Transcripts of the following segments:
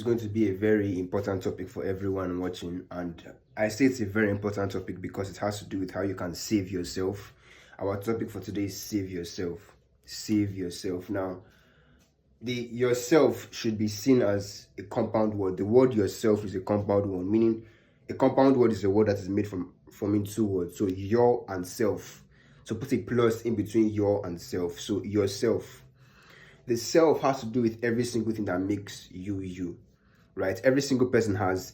It's going to be a very important topic for everyone watching, and I say it's a very important topic because it has to do with how you can save yourself. Our topic for today is save yourself. Save yourself. Now, the yourself should be seen as a compound word. The word yourself is a compound word, meaning a compound word is a word that is made from forming two words. So your and self. So put a plus in between your and self. So yourself. The self has to do with every single thing that makes you you, right? Every single person has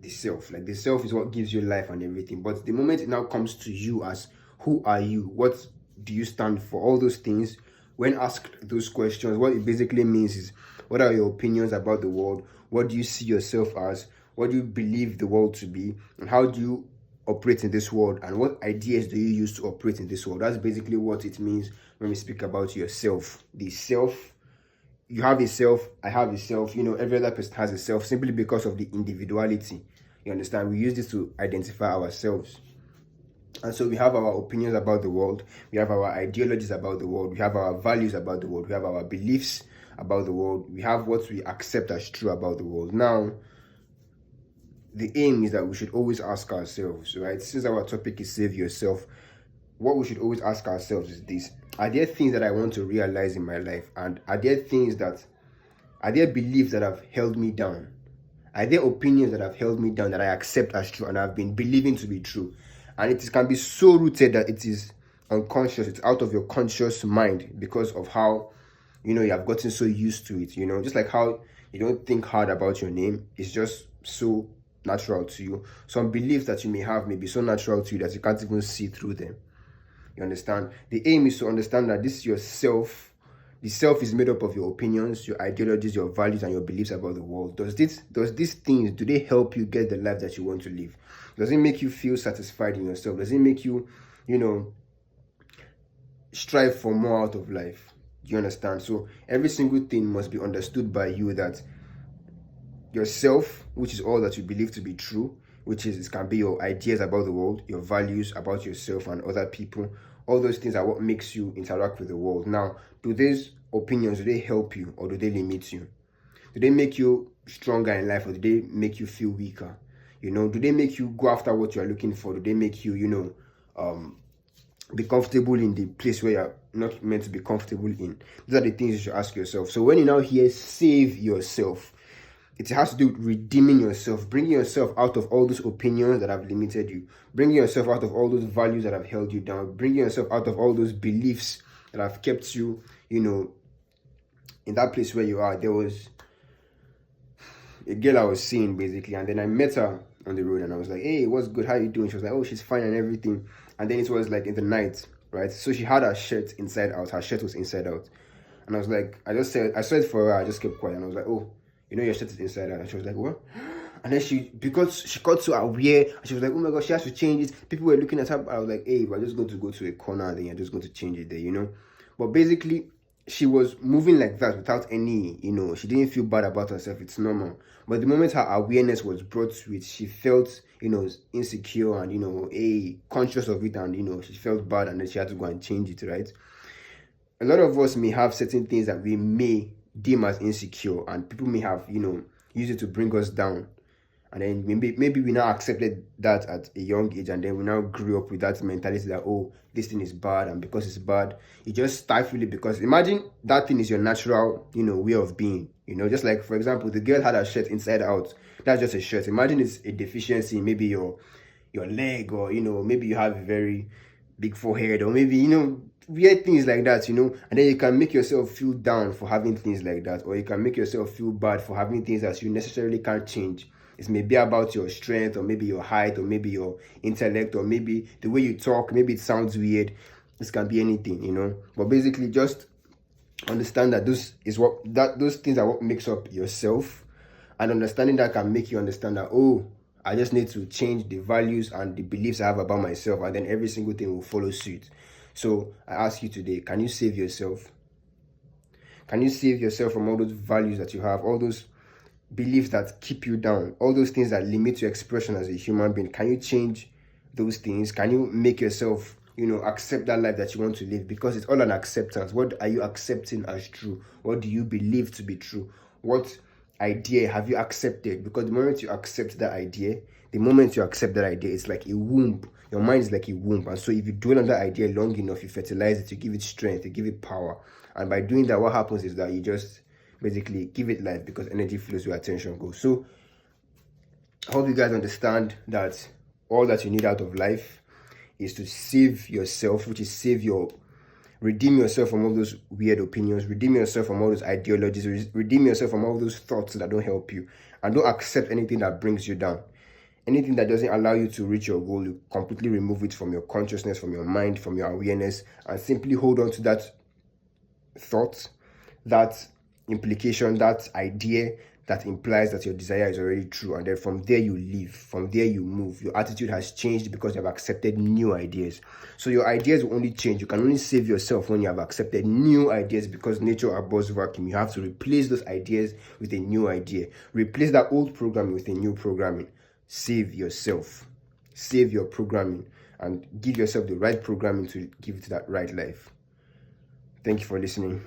the self. Like the self is what gives you life and everything. But the moment it now comes to you as who are you? What do you stand for? All those things. When asked those questions, what it basically means is what are your opinions about the world? What do you see yourself as? What do you believe the world to be? And how do you operate in this world? And what ideas do you use to operate in this world? That's basically what it means when we speak about yourself. The self, you have a self, I have a self, every other person has a self simply because of the individuality. You understand? We use this to identify ourselves. And so we have our opinions about the world, we have our ideologies about the world, we have our values about the world, we have our beliefs about the world, we have what we accept as true about the world. Now, the aim is that we should always ask ourselves, right? Since our topic is save yourself, what we should always ask ourselves is this: are there things that I want to realize in my life? And are there beliefs that have held me down? Are there opinions that have held me down that I accept as true and I've been believing to be true? And can be so rooted that it is unconscious, it's out of your conscious mind because of how, you have gotten so used to it, just like how you don't think hard about your name, it's just so natural to you. Some beliefs that you may have may be so natural to you that you can't even see through them. You understand? The aim is to understand that this is yourself. The self is made up of your opinions, your ideologies, your values, and your beliefs about the world. Does these things, do they help you get the life that you want to live? Does it make you feel satisfied in yourself? Does it make you, strive for more out of life? Do you understand? So every single thing must be understood by you, that yourself, which is all that you believe to be true, which is, it can be your ideas about the world, your values about yourself and other people. All those things are what makes you interact with the world. Now, do these opinions, do they help you or do they limit you? Do they make you stronger in life or do they make you feel weaker? Do they make you go after what you're looking for? Do they make you, be comfortable in the place where you're not meant to be comfortable in? These are the things you should ask yourself. So when you now hear save yourself, it has to do with redeeming yourself, bringing yourself out of all those opinions that have limited you, bringing yourself out of all those values that have held you down, bringing yourself out of all those beliefs that have kept you, in that place where you are. There was a girl I was seeing basically, and then I met her on the road and I was like, hey, what's good? How you doing? She was like, oh, she's fine and everything. And then it was like in the night, right? So she had her shirt inside out. Her shirt was inside out. And I was like, I saw it for her. I just kept quiet. And I was like, oh, your shirt is inside out. And she was like, what? And then because she got so aware, and she was like, oh my gosh, she has to change it. People were looking at her. I was like, hey, we're just going to go to a corner and then you're just going to change it there, But basically, she was moving like that without any, she didn't feel bad about herself. It's normal. But the moment her awareness was brought to it, she felt, insecure and, conscious of it. And, she felt bad and then she had to go and change it, right? A lot of us may have certain things that we may deem as insecure, and people may have, used it to bring us down. And then maybe we now accepted that at a young age, and then we now grew up with that mentality that, oh, this thing is bad, and because it's bad, you just stifle it. Because imagine that thing is your natural, way of being. Just like, for example, the girl had her shirt inside out. That's just a shirt. Imagine it's a deficiency, maybe your leg, or maybe you have a very big forehead, or maybe weird things like that, and then you can make yourself feel down for having things like that, or you can make yourself feel bad for having things that you necessarily can't change. It may be about your strength, or maybe your height, or maybe your intellect, or maybe the way you talk. Maybe it sounds weird. This can be anything, but basically just understand that those things are what makes up yourself, and understanding that can make you understand that, oh, I just need to change the values and the beliefs I have about myself, and then every single thing will follow suit. So I ask you today, can you save yourself? Can you save yourself from all those values that you have, all those beliefs that keep you down, all those things that limit your expression as a human being? Can you change those things? Can you make yourself, accept that life that you want to live? Because it's all an acceptance. What are you accepting as true? What do you believe to be true? What idea have you accepted? Because the moment you accept that idea, it's like a womb. Your mind is like a womb. And so if you dwell on that idea long enough, you fertilize it, you give it strength, you give it power. And by doing that, what happens is that you just basically give it life, because energy flows where attention goes. So I hope you guys understand that all that you need out of life is to save yourself, which is redeem yourself from all those weird opinions, redeem yourself from all those ideologies, redeem yourself from all those thoughts that don't help you, and don't accept anything that brings you down. Anything that doesn't allow you to reach your goal, you completely remove it from your consciousness, from your mind, from your awareness, and simply hold on to that thought, that implication, that idea that implies that your desire is already true. And then from there you live, from there you move. Your attitude has changed because you have accepted new ideas. So your ideas will only change. You can only save yourself when you have accepted new ideas, because nature abhors vacuum. You have to replace those ideas with a new idea. Replace that old programming with a new programming. Save yourself. Save your programming and give yourself the right programming to give it that right life. Thank you for listening.